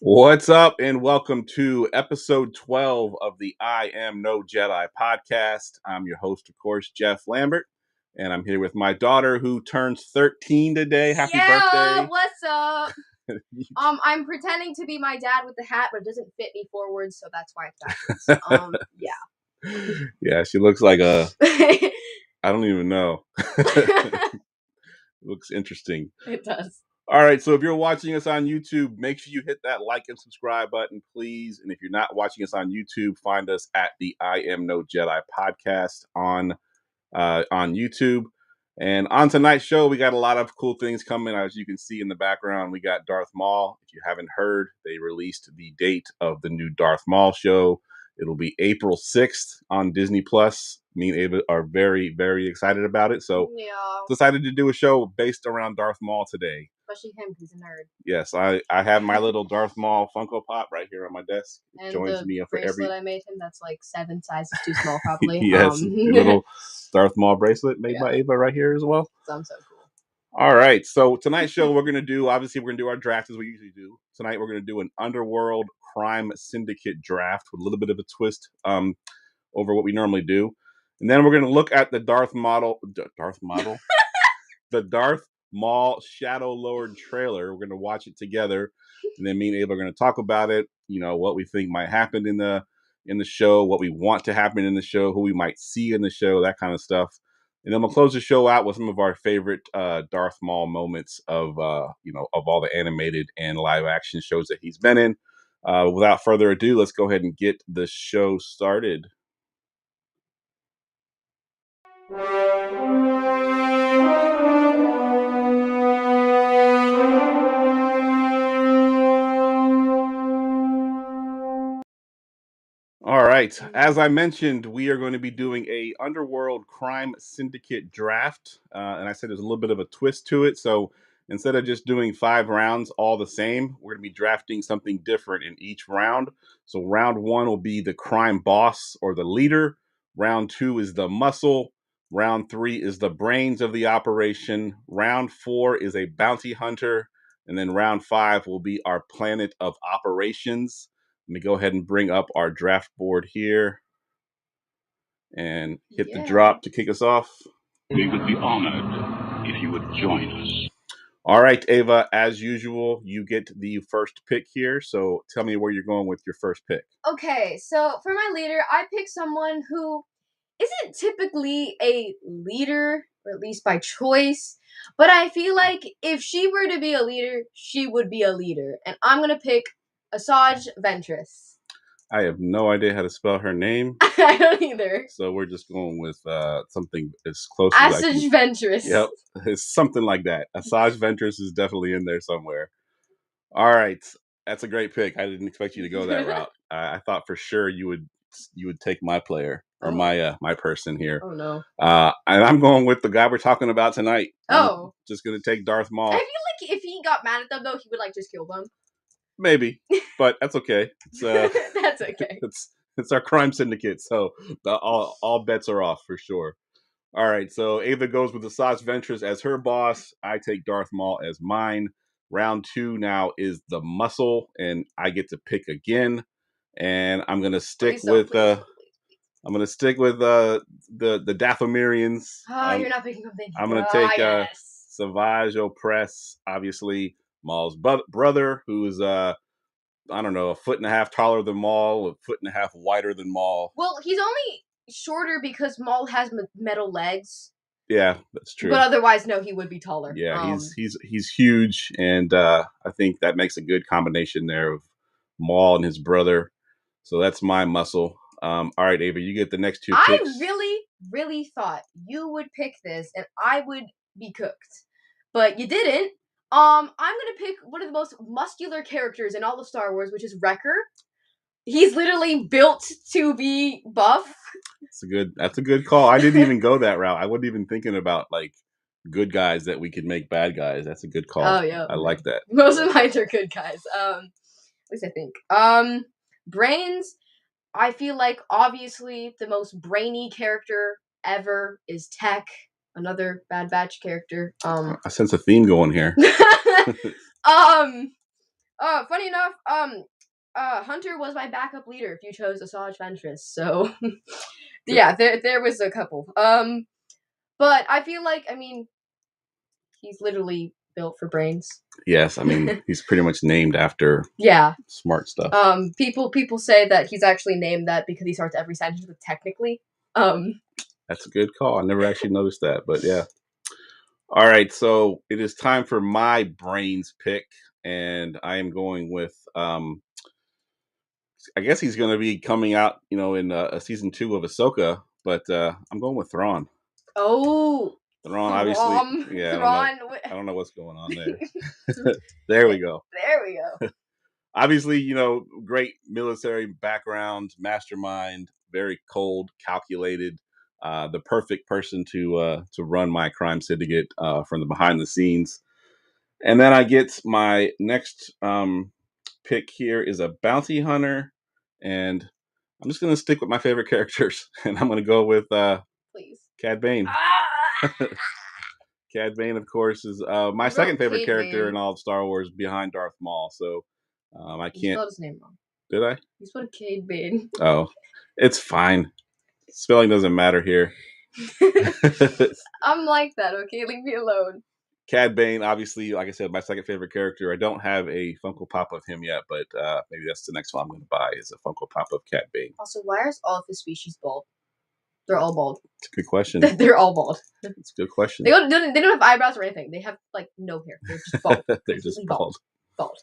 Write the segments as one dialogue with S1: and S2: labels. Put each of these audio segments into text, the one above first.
S1: What's up, and welcome to episode 12 of the I Am No Jedi podcast. I'm your host, of course, Jeff Lambert, and I'm here with my daughter who turns 13 today. Happy birthday.
S2: What's up? I'm pretending to be my dad with the hat, but it doesn't fit me forwards, so that's why it's backwards.
S1: Yeah, she looks like a, I don't even know. Looks interesting.
S2: It does.
S1: All right, so if you're watching us on YouTube, make sure you hit that like and subscribe button, please. And if you're not watching us on YouTube, find us at the I Am No Jedi podcast on YouTube. And on tonight's show, we got a lot of cool things coming. As you can see in the background, we got Darth Maul. If you haven't heard, they released the date of the new Darth Maul show. It'll be April 6th on Disney Plus. Me and Ava are very, very excited about it. So decided to do a show based around Darth Maul today.
S2: Especially him, he's a nerd.
S1: Yes, I have my little Darth Maul Funko Pop right here on my desk.
S2: And
S1: joins
S2: the
S1: me for
S2: bracelet I made him, that's like 7 sizes too small, probably.
S1: Yes, little Darth Maul bracelet made by Ava right here as well.
S2: Sounds so cool.
S1: All right, so tonight's show we're going to do our draft as we usually do. Tonight we're going to do an Underworld Crime Syndicate draft with a little bit of a twist over what we normally do. And then we're going to look at the Darth Maul Shadow Lord trailer. We're going to watch it together, and then me and Ava are going to talk about it. You know, what we think might happen in the show, what we want to happen in the show, who we might see in the show, that kind of stuff. And then we'll close the show out with some of our favorite Darth Maul moments of all the animated and live action shows that he's been in. Without further ado, let's go ahead and get the show started. All right. As I mentioned, we are going to be doing a Underworld Crime Syndicate draft. And I said there's a little bit of a twist to it. So instead of just doing 5 rounds all the same, we're going to be drafting something different in each round. So round 1 will be the crime boss or the leader. Round 2 is the muscle. Round 3 is the brains of the operation. Round 4 is a bounty hunter. And then round 5 will be our planet of operations. Let me go ahead and bring up our draft board here and hit the drop to kick us off.
S3: We would be honored if you would join us.
S1: All right, Ava, as usual, you get the first pick here. So tell me where you're going with your first pick.
S2: Okay, so for my leader, I picked someone who isn't typically a leader, or at least by choice, but I feel like if she were to be a leader, she would be a leader. And I'm going to pick Asajj Ventress.
S1: I have no idea how to spell her name.
S2: I don't either.
S1: So we're just going with something as close
S2: as Asajj Ventress.
S1: Yep, it's something like that. Asajj Ventress is definitely in there somewhere. All right, that's a great pick. I didn't expect you to go that route. I thought for sure you would take my player or my person here.
S2: Oh no.
S1: And I'm going with the guy we're talking about tonight. I'm just gonna take Darth Maul.
S2: I feel like if he got mad at them though, he would just kill them.
S1: Maybe, but that's okay. It's,
S2: that's okay.
S1: It's our crime syndicate, so all bets are off for sure. All right, so Ava goes with Asajj Ventress as her boss. I take Darth Maul as mine. Round 2 now is the muscle, and I get to pick again. And I'm gonna stick with the Dathomirians.
S2: You're not picking something.
S1: I'm gonna take Savage Opress, obviously Maul's brother, who is I don't know, 1.5 feet taller than Maul, 1.5 feet wider than Maul.
S2: Well, he's only shorter because Maul has metal legs.
S1: Yeah, that's true.
S2: But otherwise, no, he would be taller.
S1: Yeah, he's huge, and I think that makes a good combination there of Maul and his brother. So that's my muscle. All right, Ava, you get the next 2 picks.
S2: I really, really thought you would pick this, and I would be cooked, but you didn't. I'm gonna pick one of the most muscular characters in all of Star Wars, which is Wrecker. He's literally built to be buff.
S1: That's a good call. I didn't even go that route. I wasn't even thinking about good guys that we could make bad guys. That's a good call.
S2: Oh yeah,
S1: I like that.
S2: Most of mine are good guys. At least I think. Brains. I feel like obviously the most brainy character ever is Tech, another Bad Batch character.
S1: I sense a theme going here.
S2: Funny enough, Hunter was my backup leader if you chose Asajj Ventress. So, yeah, there was a couple. But I feel like, he's literally built for brains.
S1: Yes, I mean he's pretty much named after smart stuff.
S2: People say that he's actually named that because he starts every sentence with technically.
S1: That's a good call. I never actually noticed that, but yeah. All right, so it is time for my brains pick, and I am going with. I guess he's going to be coming out, in a season 2 of Ahsoka, but I'm going with Thrawn.
S2: Oh,
S1: Thrawn, obviously. Yeah,
S2: Thrawn.
S1: I don't know what's going on there. There we go.
S2: There we go.
S1: Obviously, great military background, mastermind, very cold, calculated, the perfect person to run my crime syndicate from the behind the scenes. And then I get my next pick here is a bounty hunter, and I'm just gonna stick with my favorite characters, and I'm gonna go with
S2: please,
S1: Cad Bane. Cad Bane, of course, is my second favorite character in all of Star Wars, behind Darth Maul. So I can't.
S2: You spelled his name wrong.
S1: Did I?
S2: You spelled Cad Bane.
S1: Oh, it's fine. Spelling doesn't matter here.
S2: I'm like that. Okay, leave me alone.
S1: Cad Bane, obviously, like I said, my second favorite character. I don't have a Funko Pop of him yet, but maybe that's the next one I'm going to buy is a Funko Pop of Cad Bane.
S2: Also, why are all of his species bald? They're all bald.
S1: It's a good question.
S2: They're all bald.
S1: It's a good question.
S2: They don't have eyebrows or anything. They have like no hair. They're just bald.
S1: They're just bald.
S2: Bald.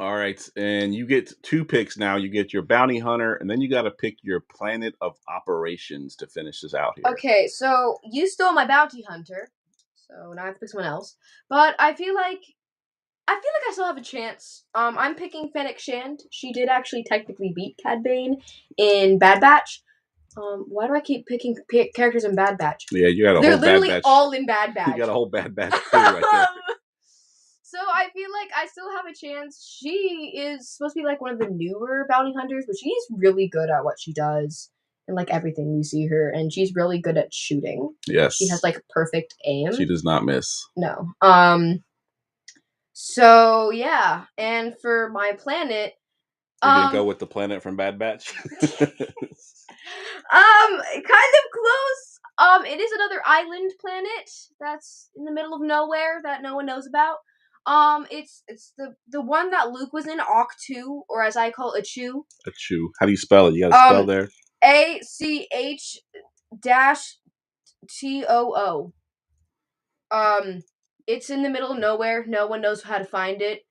S1: All right, and you get 2 picks now. You get your bounty hunter, and then you got to pick your planet of operations to finish this out here.
S2: Okay, so you stole my bounty hunter, so now I have to pick someone else. But I feel like I still have a chance. I'm picking Fennec Shand. She did actually technically beat Cad Bane in Bad Batch. Why do I keep picking characters in Bad Batch?
S1: Yeah, you got a
S2: They're
S1: whole
S2: literally
S1: Bad Batch.
S2: all in Bad Batch.
S1: You got a whole Bad Batch crew right there.
S2: So I feel like I still have a chance. She is supposed to be like one of the newer bounty hunters, but she's really good at what she does and like everything we see her, and she's really good at shooting.
S1: Yes.
S2: She has like perfect aim.
S1: She does not miss.
S2: No. So yeah, and for my planet,
S1: you're gonna go with the planet from Bad Batch.
S2: Kind of close. It is another island planet that's in the middle of nowhere that no one knows about. It's the one that Luke was in, Octu, or as I call it, Achu.
S1: Achu. How do you spell it? You gotta spell there.
S2: ACH-TOO. It's in the middle of nowhere. No one knows how to find it,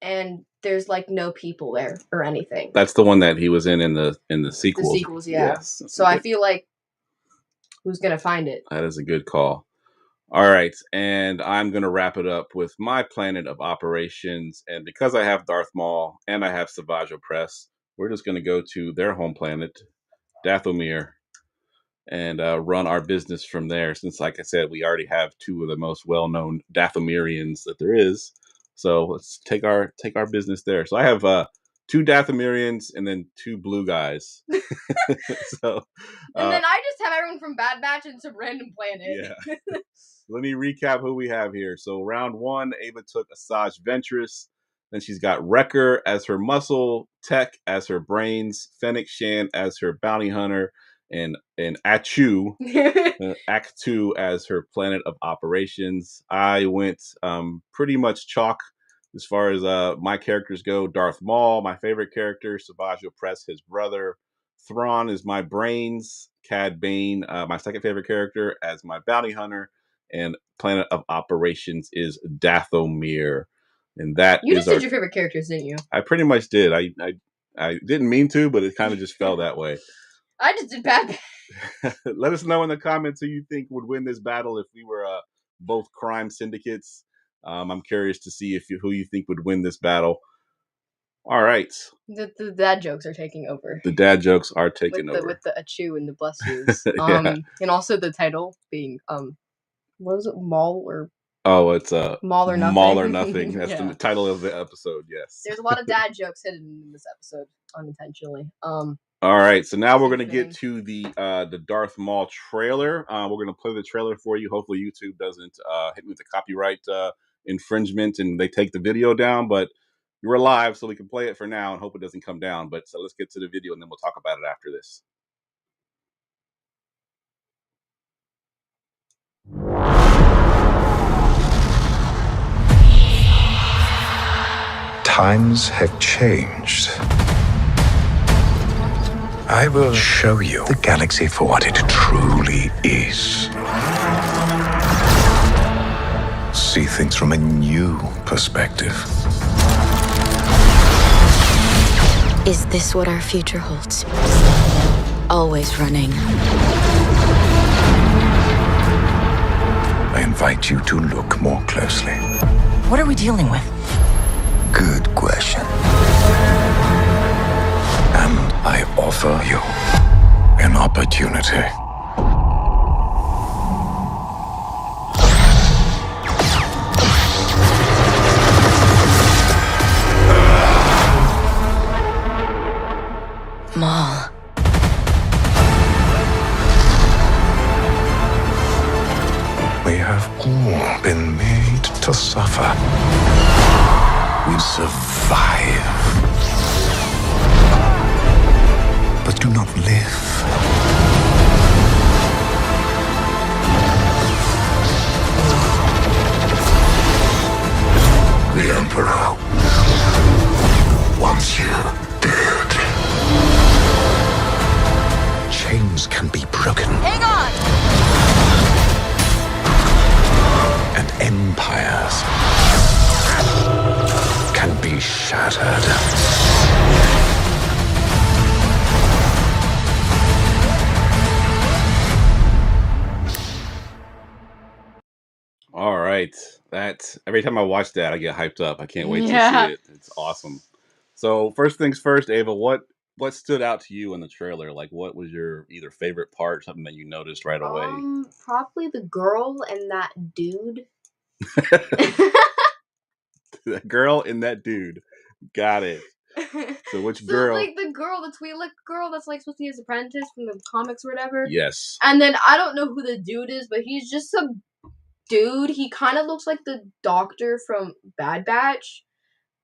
S2: and there's like no people there or anything.
S1: That's the one that he was in the sequels.
S2: The sequels, yeah. Yes, so I feel like who's gonna find it?
S1: That is a good call. All right, and I'm gonna wrap it up with my planet of operations, and because I have Darth Maul and I have Savage Opress, we're just gonna go to their home planet, Dathomir, and run our business from there. Since, like I said, we already have 2 of the most well-known Dathomirians that there is, so let's take our business there. So I have 2 Dathomirians and then 2 blue guys. So,
S2: and then I just have everyone from Bad Batch and some random planet.
S1: Yeah. Let me recap who we have here. So round 1, Ava took Asajj Ventress. Then she's got Wrecker as her muscle, Tech as her brains, Fennec Shand as her bounty hunter, and Achu, Act 2 as her planet of operations. I went pretty much chalk as far as my characters go. Darth Maul, my favorite character. Savage Opress, his brother. Thrawn is my brains. Cad Bane, my second favorite character, as my bounty hunter. And planet of operations is Dathomir. And that
S2: you just did your favorite characters, didn't you?
S1: I pretty much did. I didn't mean to, but it kind of just fell that way.
S2: I just did Bad.
S1: Let us know in the comments who you think would win this battle if we were both crime syndicates. I'm curious to see who you think would win this battle. All right.
S2: The dad jokes are taking over.
S1: The dad jokes are taking over.
S2: With the Achu and the bless yous. Yeah. And also the title being what was it, Maul or?
S1: Oh, it's
S2: Maul or Nothing.
S1: Maul or Nothing. That's the title of the episode. Yes.
S2: There's a lot of dad jokes hidden in this episode unintentionally.
S1: All right, so now we're gonna get to the Darth Maul trailer. We're gonna play the trailer for you. Hopefully, YouTube doesn't hit me with the copyright infringement and they take the video down, but you're alive, so we can play it for now and hope it doesn't come down. But so let's get to the video and then we'll talk about it after this.
S4: Times have changed. I will show you the galaxy for what it truly is. See things from a new perspective.
S5: Is this what our future holds? Always running.
S4: I invite you to look more closely.
S6: What are we dealing with?
S4: Good question. And I offer you an opportunity.
S5: Maul.
S4: We have all been made to suffer. We survive, but do not live. The Emperor wants you dead. Chains can be broken.
S6: Hang on!
S4: And empires can be shattered.
S1: All right. That every time I watch that, I get hyped up. I can't wait to
S2: Yeah.
S1: see it. It's awesome. So first things first, Ava, what stood out to you in the trailer? Like what was your either favorite part, something that you noticed right away?
S2: Probably the girl and that dude.
S1: The girl and that dude. Got it. So which girl?
S2: Like the girl, the Twi'lek girl that's like supposed to be his apprentice from the comics or whatever.
S1: Yes.
S2: And then I don't know who the dude is, but he's just some dude. He kind of looks like the doctor from Bad Batch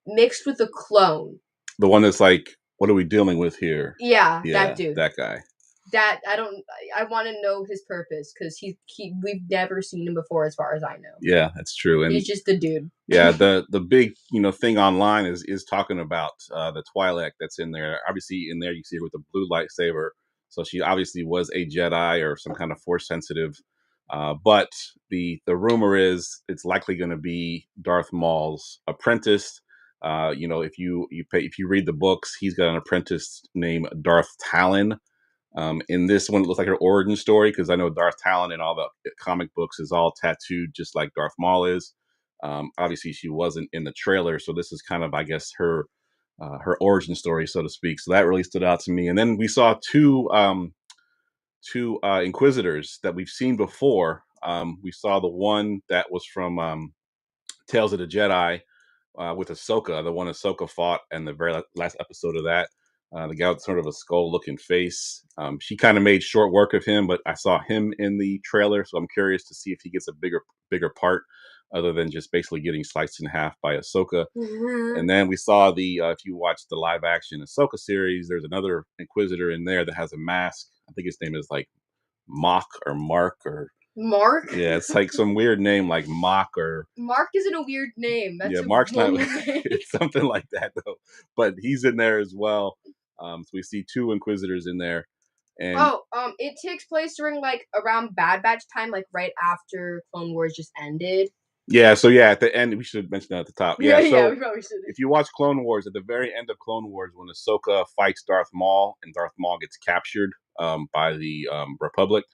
S2: mixed with a clone.
S1: The one that's like, what are we dealing with here?
S2: Yeah,
S1: Yeah,
S2: that dude.
S1: that guy.
S2: That I want to know his purpose because we've never seen him before as far as I know.
S1: Yeah, that's true. And
S2: he's just the dude.
S1: Yeah, the big thing online is talking about the Twi'lek that's in there. Obviously, in there you see her with the blue lightsaber, so she obviously was a Jedi or some kind of Force sensitive. But the rumor is it's likely going to be Darth Maul's apprentice. If you read the books, he's got an apprentice named Darth Talon. In this one, it looks like her origin story because I know Darth Talon in all the comic books is all tattooed just like Darth Maul is. Obviously, she wasn't in the trailer, so this is kind of, I guess, her origin story, so to speak. So that really stood out to me. And then we saw two Inquisitors that we've seen before. We saw the one that was from Tales of the Jedi with Ahsoka, the one Ahsoka fought in the very last episode of that. The guy with sort of a skull-looking face. She kind of made short work of him, but I saw him in the trailer, so I'm curious to see if he gets a bigger part, other than just basically getting sliced in half by Ahsoka.
S2: Mm-hmm.
S1: And then we saw if you watch the live-action Ahsoka series, there's another Inquisitor in there that has a mask. I think his name is like Mock or Mark or
S2: Mark?
S1: Yeah, it's like some weird name like Mock or
S2: Mark isn't a weird name. That's a
S1: Mark's not.
S2: normal name.
S1: It's something like that though. But he's in there as well. So we see two Inquisitors in there. And
S2: it takes place during like around Bad Batch time, like right after Clone Wars just ended.
S1: Yeah, so at the end, we should mention that at the top.
S2: Yeah,
S1: So
S2: we probably should.
S1: If you watch Clone Wars, at the very end of Clone Wars, when Ahsoka fights Darth Maul and Darth Maul gets captured by the Republic,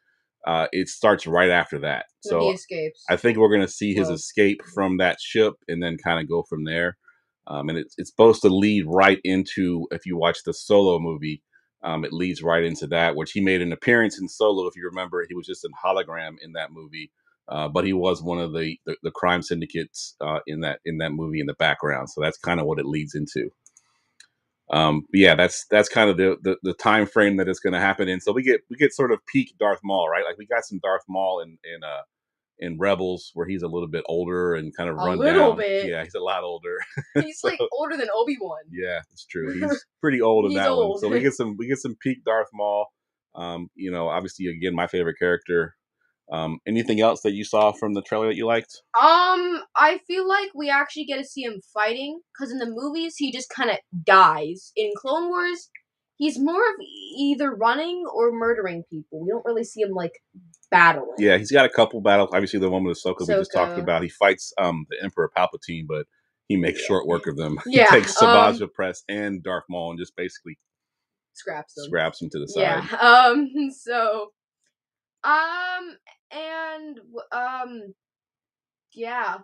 S1: it starts right after that.
S2: When he escapes.
S1: I think we're going to see his escape from that ship and then kind of go from there. And it's supposed to lead right into, if you watch the Solo movie, it leads right into that, which he made an appearance in Solo. If you remember, he was just a hologram in that movie. But he was one of the crime syndicates in that movie in the background. So that's kind of what it leads into. That's kind of the time frame that it's going to happen in. So we get sort of peak Darth Maul, right? Like we got some Darth Maul in Rebels, where he's a little bit older and kind of
S2: A
S1: run
S2: little
S1: down.
S2: bit.
S1: Yeah, he's a lot older.
S2: He's
S1: So,
S2: like older than Obi-Wan.
S1: yeah, it's true. He's pretty old in
S2: He's
S1: that one.
S2: old.
S1: So we get some peak Darth Maul. Obviously, again, my favorite character. Anything else that you saw from the trailer that you liked?
S2: I feel like we actually get to see him fighting, because in the movies he just kind of dies. In Clone Wars, he's more of either running or murdering people. We don't really see him like battling.
S1: Yeah, he's got a couple battles. Obviously, the one with Ahsoka we just talked
S2: Ahsoka.
S1: about. He fights the Emperor Palpatine, but he makes short work of them.
S2: Yeah,
S1: He takes Savage Press and Darth Maul and just basically
S2: scraps
S1: them to the side.
S2: Yeah. So, and yeah.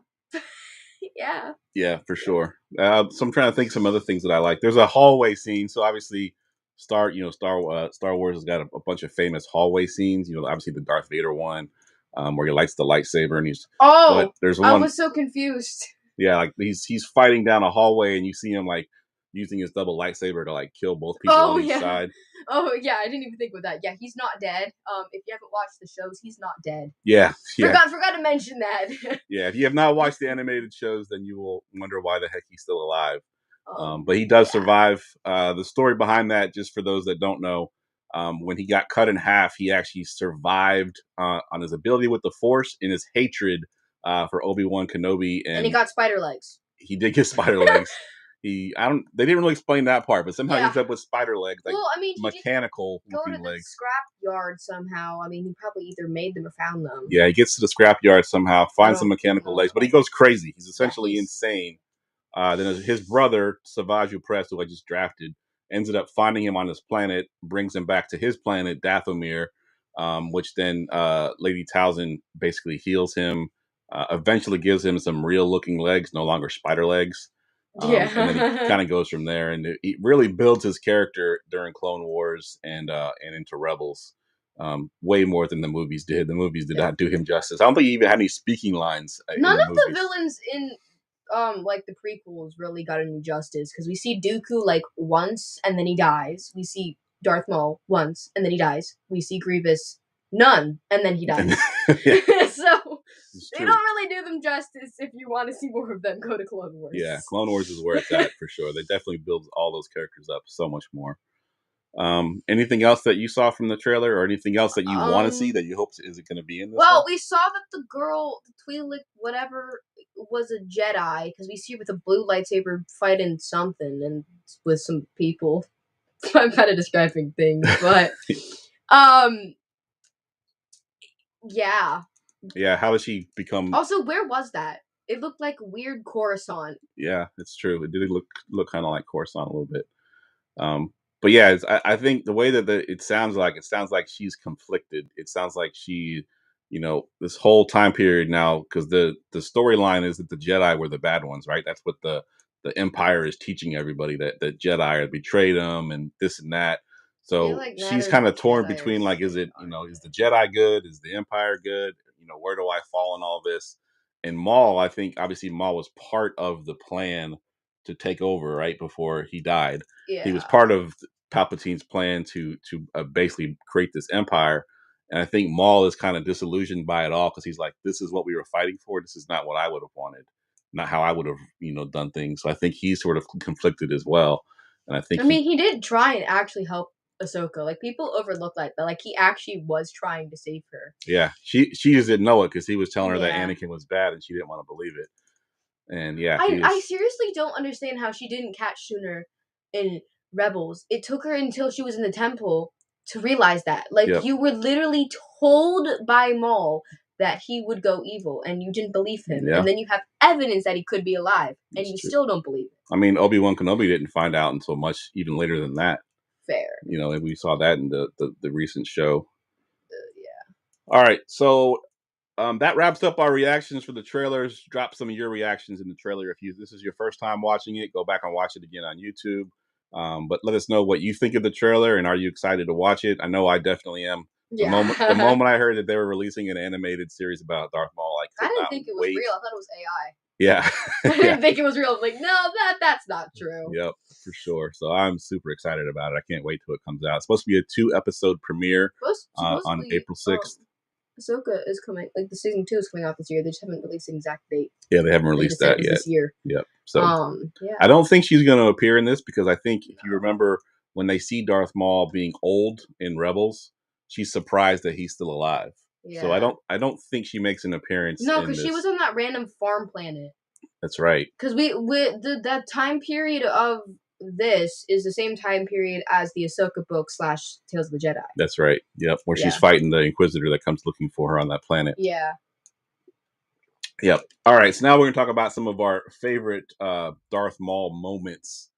S2: Yeah.
S1: Yeah, for sure. So I'm trying to think some other things that I like. There's a hallway scene. So obviously, Star Wars has got a bunch of famous hallway scenes. Obviously the Darth Vader one, where he lights the lightsaber and he's.
S2: Oh,
S1: but there's one.
S2: I was so confused.
S1: Yeah, like he's fighting down a hallway and you see him like using his double lightsaber to like kill both people on each side.
S2: Oh yeah, I didn't even think about that. Yeah, he's not dead. If you haven't watched the shows, he's not dead.
S1: Yeah.
S2: Forgot to mention that.
S1: Yeah, if you have not watched the animated shows, then you will wonder why the heck he's still alive. But he does survive. The story behind that, just for those that don't know, when he got cut in half, he actually survived on his ability with the Force and his hatred for Obi-Wan Kenobi, and
S2: he got spider legs.
S1: He did get spider legs. They didn't really explain that part, but somehow he ends up with spider legs, like mechanical looking legs.
S2: The scrap yard somehow. I mean, he probably either made them or found them.
S1: Yeah, he gets to the scrap yard somehow, finds some mechanical legs, but he goes crazy. He's essentially insane. Then his brother, Savage Press, who I just drafted, ended up finding him on his planet, brings him back to his planet, Dathomir, which then Lady Talzin basically heals him, eventually gives him some real-looking legs, no longer spider legs. And then he kind of goes from there, and it really builds his character during Clone Wars and into Rebels, way more than the movies did. The movies did not do him justice. I don't think he even had any speaking lines.
S2: None of the villains in like the prequels really got any justice, because we see Dooku like once and then he dies. We see Darth Maul once and then he dies. We see Grievous none and then he dies. So they don't really do them justice. If you want to see more of them, go to Clone Wars.
S1: Yeah, Clone Wars is where it's at for sure. They definitely build all those characters up so much more. Anything else that you saw from the trailer, or anything else that you want to see that you hope is it going to be in this?
S2: Well,
S1: one?
S2: we saw that the girl, the Twi'lek, whatever, was a Jedi, because we see her with a blue lightsaber fighting something and with some people. I'm kind of describing things, but yeah.
S1: Yeah, how did she become?
S2: Also, where was that? It looked like weird Coruscant.
S1: Yeah, it's true. It did look kind of like Coruscant a little bit. But yeah, I think the way that it sounds like she's conflicted. It sounds like she, this whole time period now, because the storyline is that the Jedi were the bad ones, right? That's what the Empire is teaching everybody, that Jedi betrayed them and this and that. So like she's kind of torn between like, is it, is the Jedi good? Is the Empire good? Where do I fall in all this? And Maul, I think obviously Maul was part of the plan to take over right before he died. Yeah. He was part of Palpatine's plan to basically create this empire. And I think Maul is kind of disillusioned by it all, because he's like, this is what we were fighting for. This is not what I would have wanted, not how I would have, done things. So I think he's sort of conflicted as well. And I think
S2: he did try and actually help Ahsoka. Like, people overlook that. Like, he actually was trying to save her.
S1: Yeah, she just didn't know it, because he was telling her that Anakin was bad and she didn't want to believe it. And yeah,
S2: I seriously don't understand how she didn't catch sooner in Rebels. It took her until she was in the temple to realize that. Like, you were literally told by Maul that he would go evil, and you didn't believe him. Yeah. And then you have evidence that he could be alive, and you still don't believe it.
S1: I mean, Obi-Wan Kenobi didn't find out until much even later than that.
S2: Fair.
S1: And we saw that in the recent show.
S2: Yeah.
S1: All right, so that wraps up our reactions for the trailers. Drop some of your reactions in the trailer. If this is your first time watching it, go back and watch it again on YouTube. But let us know what you think of the trailer, and are you excited to watch it? I know I definitely am. Yeah. The moment I heard that they were releasing an animated series about Darth Maul,
S2: I didn't think it was real. I thought it was AI.
S1: Yeah.
S2: I didn't think it was real. I was like, no, that's not true.
S1: Yep, for sure. So I'm super excited about it. I can't wait till it comes out. It's supposed to be a 2-episode premiere on April 6th.
S2: Ahsoka is coming. Like the season 2 is coming out this year. They just haven't released an exact date.
S1: Yeah, they haven't released that yet.
S2: This year.
S1: Yep. So
S2: yeah.
S1: I don't think she's going to appear in this because I think if you remember when they see Darth Maul being old in Rebels, she's surprised that he's still alive.
S2: Yeah.
S1: So I don't think she makes an appearance.
S2: No, because she was on that random farm planet.
S1: That's right.
S2: Because that time period of this is the same time period as the Ahsoka book / Tales of the Jedi.
S1: That's right. Yep, where she's fighting the Inquisitor that comes looking for her on that planet.
S2: Yeah.
S1: Yep. All right. So now we're going to talk about some of our favorite Darth Maul moments.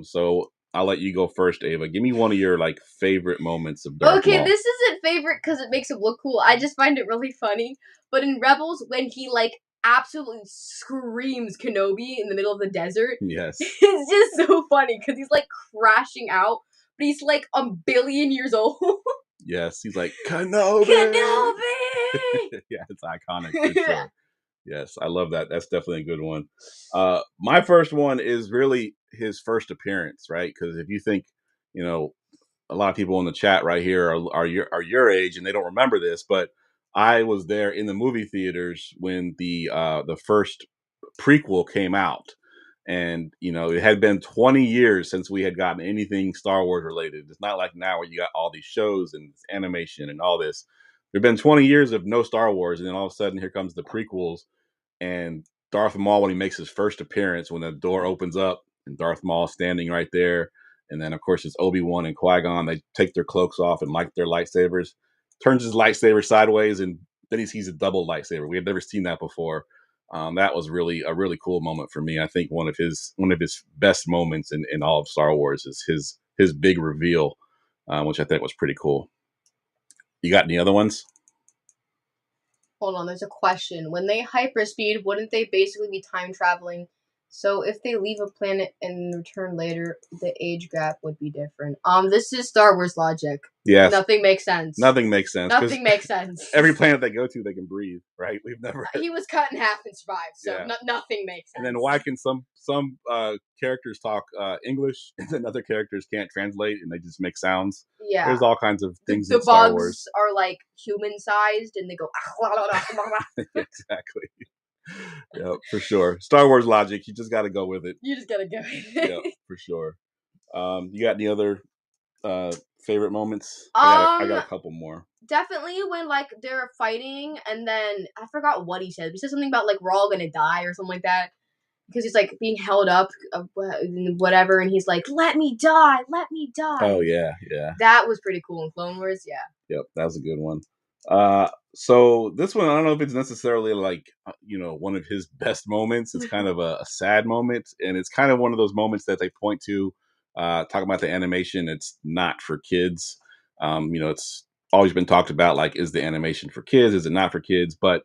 S1: So I'll let you go first, Ava. Give me one of your favorite moments of Darth Maul.
S2: Okay, this isn't favorite because it makes him look cool. I just find it really funny. But in Rebels, when he absolutely screams Kenobi in the middle of the desert,
S1: yes,
S2: it's just so funny because he's crashing out, but he's a billion years old.
S1: Yes, he's like Kenobi.
S2: Kenobi.
S1: Yeah, it's iconic for sure. Yes, I love that. That's definitely a good one. My first one is really his first appearance, right? Because if you think, a lot of people in the chat right here are your age and they don't remember this, but I was there in the movie theaters when the first prequel came out, and it had been 20 years since we had gotten anything Star Wars related. It's not like now where you got all these shows and animation and all this. There've been 20 years of no Star Wars, and then all of a sudden here comes the prequels, and Darth Maul, when he makes his first appearance, when the door opens up and Darth Maul standing right there, and then of course it's Obi-Wan and Qui-Gon. They take their cloaks off and light their lightsabers. Turns his lightsaber sideways, and then he sees a double lightsaber. We had never seen that before. That was really a really cool moment for me. I think one of his best moments in all of Star Wars is his big reveal, which I think was pretty cool. You got any other ones?
S2: Hold on, there's a question. When they hyperspeed, wouldn't they basically be time traveling? So if they leave a planet and return later, the age gap would be different. This is Star Wars logic.
S1: Yes.
S2: Nothing makes sense.
S1: Nothing makes sense.
S2: Nothing makes sense.
S1: Every planet they go to, they can breathe, right? We've never.
S2: He was cut in half and survived, so nothing makes sense.
S1: And then why can some characters talk English and then other characters can't translate and they just make sounds?
S2: Yeah.
S1: There's all kinds of things in
S2: Star
S1: Wars.
S2: The bugs are human sized and they go.
S1: Exactly. Yeah, for sure. Star Wars logic. You just got to go with it.
S2: You just got to go with it.
S1: Yeah, for sure. You got any other favorite moments? I got a couple more.
S2: Definitely when they're fighting and then I forgot what he said. He said something about we're all gonna die or something like that because he's being held up, whatever, and he's like, "Let me die, let me die."
S1: Oh yeah.
S2: That was pretty cool in Clone Wars. Yeah.
S1: Yep, that was a good one. So this one, I don't know if it's necessarily one of his best moments. It's kind of a sad moment, and it's kind of one of those moments that they point to, talking about the animation. It's not for kids. It's always been talked about, is the animation for kids? Is it not for kids? But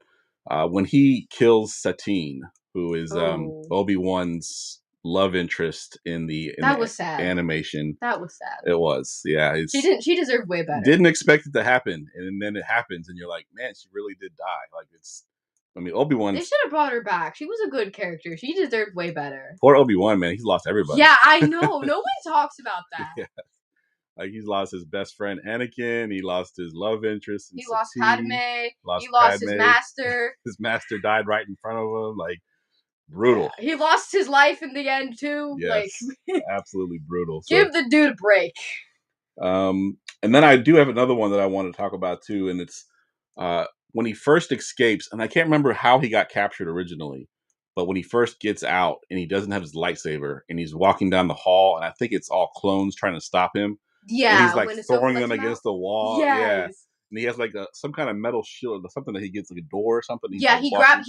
S1: when he kills Satine, who is Obi-Wan's love interest in the
S2: sad.
S1: Animation.
S2: That was sad.
S1: It was, yeah.
S2: She deserved way better.
S1: Didn't expect it to happen, and then it happens, and you're like, man, she really did die. Obi-Wan.
S2: They should have brought her back. She was a good character. She deserved way better.
S1: Poor Obi-Wan, man. He's lost everybody.
S2: Yeah, I know. Nobody talks about that.
S1: Yeah. He's lost his best friend Anakin. He lost his love interest.
S2: He lost Padme. He lost his master.
S1: His master died right in front of him. Brutal.
S2: Yeah. He lost his life in the end too.
S1: Yes, absolutely brutal.
S2: Give the dude a break.
S1: And then I do have another one that I want to talk about too, and it's when he first escapes, and I can't remember how he got captured originally, but when he first gets out and he doesn't have his lightsaber and he's walking down the hall, and I think it's all clones trying to stop him.
S2: Yeah,
S1: and he's throwing them against the wall.
S2: Yes.
S1: Yeah. And he has some kind of metal shield or something that he gets a door or something.
S2: He grabs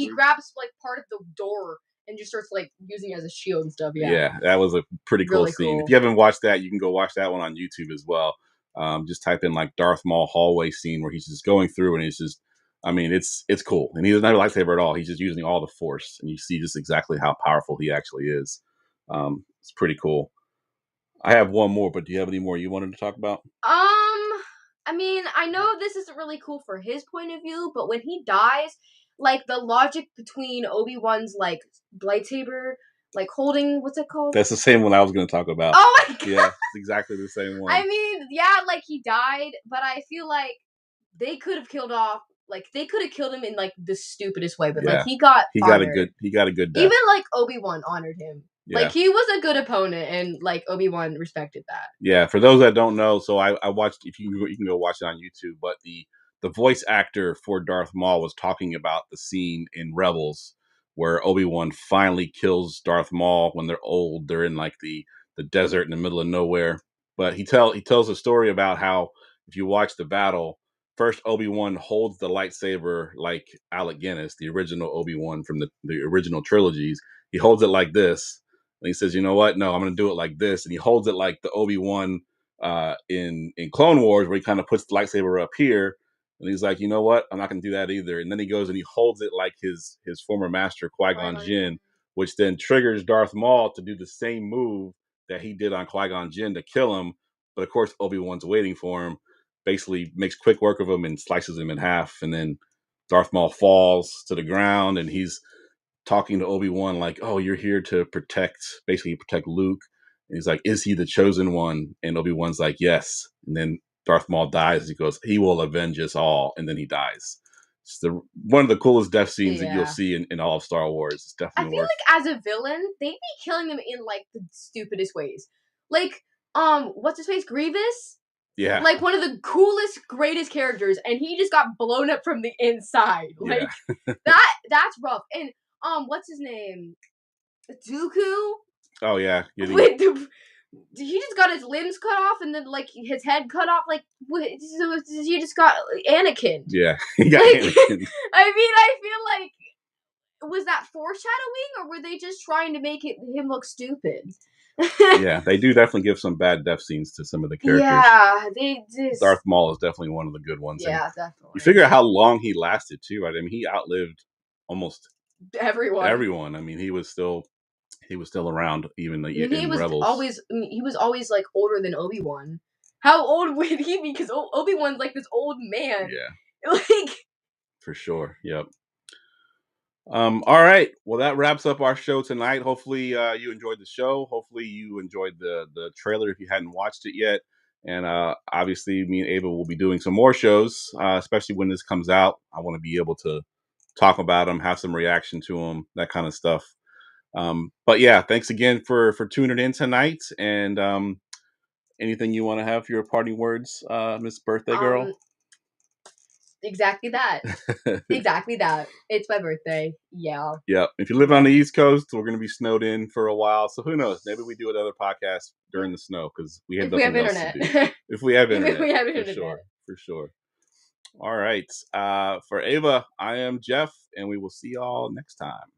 S2: part of the door and just starts using it as a shield and stuff.
S1: Yeah, that was a pretty cool scene. If you haven't watched that, you can go watch that one on YouTube as well. Just type in Darth Maul hallway scene where he's just going through and he's just, it's cool. And he doesn't have a lightsaber at all. He's just using all the Force, and you see just exactly how powerful he actually is. It's pretty cool. I have one more, but do you have any more you wanted to talk about?
S2: I know this isn't really cool for his point of view, but when he dies, the logic between Obi-Wan's lightsaber, holding, what's it called?
S1: That's the same one I was going to talk about.
S2: Oh my god!
S1: Yeah, it's exactly the same one.
S2: He died, but I feel they could have killed off Like they could have killed him in like the stupidest way, but
S1: Yeah.
S2: like he got honored.
S1: He got a good death.
S2: Even like Obi-Wan honored him.
S1: Yeah.
S2: Like he was a good opponent, and like Obi-Wan respected that.
S1: Yeah, for those that don't know, so I watched. If you can go watch it on YouTube. But the voice actor for Darth Maul was talking about the scene in Rebels where Obi-Wan finally kills Darth Maul when they're old. They're in like the desert in the middle of nowhere. But he tells a story about how if you watch the battle, first Obi-Wan holds the lightsaber like Alec Guinness, the original Obi-Wan from the original trilogies. He holds it like this. And he says, "You know what? No, I'm going to do it like this." And he holds it like the Obi-Wan in Clone Wars, where he kind of puts the lightsaber up here. And he's like, "You know what? I'm not going to do that either." And then he goes and he holds it like his former master Qui-Gon Jinn, which then triggers Darth Maul to do the same move that he did on Qui-Gon Jinn to kill him. But of course, Obi-Wan's waiting for him. Basically, makes quick work of him and slices him in half. And then Darth Maul falls to the ground, and he's talking to Obi-Wan like, "Oh, you're here to protect Luke." And he's like, "Is he the chosen one?" And Obi-Wan's like, "Yes." And then Darth Maul dies. He goes, "He will avenge us all." And then he dies. It's one of the coolest death scenes that you'll see in all of Star Wars. It's definitely
S2: I feel like as a villain, they'd be killing them in like the stupidest ways. Like, what's his face? Grievous?
S1: Yeah.
S2: Like one of the coolest, greatest characters, and he just got blown up from the inside. Like that's rough. And what's his name? Dooku?
S1: Oh yeah.
S2: He just got his limbs cut off and then like his head cut off. Like he just got Anakin.
S1: Yeah, he got Anakin.
S2: I mean, I feel like was that foreshadowing, or were they just trying to make him look stupid?
S1: Yeah, they do definitely give some bad death scenes to some of the characters.
S2: Yeah, they just.
S1: Darth Maul is definitely one of the good ones.
S2: Yeah, definitely.
S1: You figure out how long he lasted too, right? I mean, he outlived almost
S2: everyone.
S1: I mean, he was still around even in Rebels.
S2: He was always like older than Obi-Wan. How old would he be? Because Obi-Wan's like this old man.
S1: Yeah,
S2: like
S1: for sure. Yep. All right. Well, that wraps up our show tonight. Hopefully, you enjoyed the show. Hopefully, you enjoyed the trailer if you hadn't watched it yet. And obviously, me and Ava will be doing some more shows, especially when this comes out. I want to be able to talk about them, have some reaction to them, that kind of stuff. But yeah, thanks again for tuning in tonight. And anything you want to have for your parting words, Miss Birthday Girl?
S2: Exactly that. Exactly that. It's my birthday. Yeah.
S1: Yeah. If you live on the East Coast, we're going to be snowed in for a while. So who knows? Maybe we do another podcast during the snow because we have nothing else to do. If we have internet. For sure. All right. For Ava, I am Jeff, and we will see y'all next time.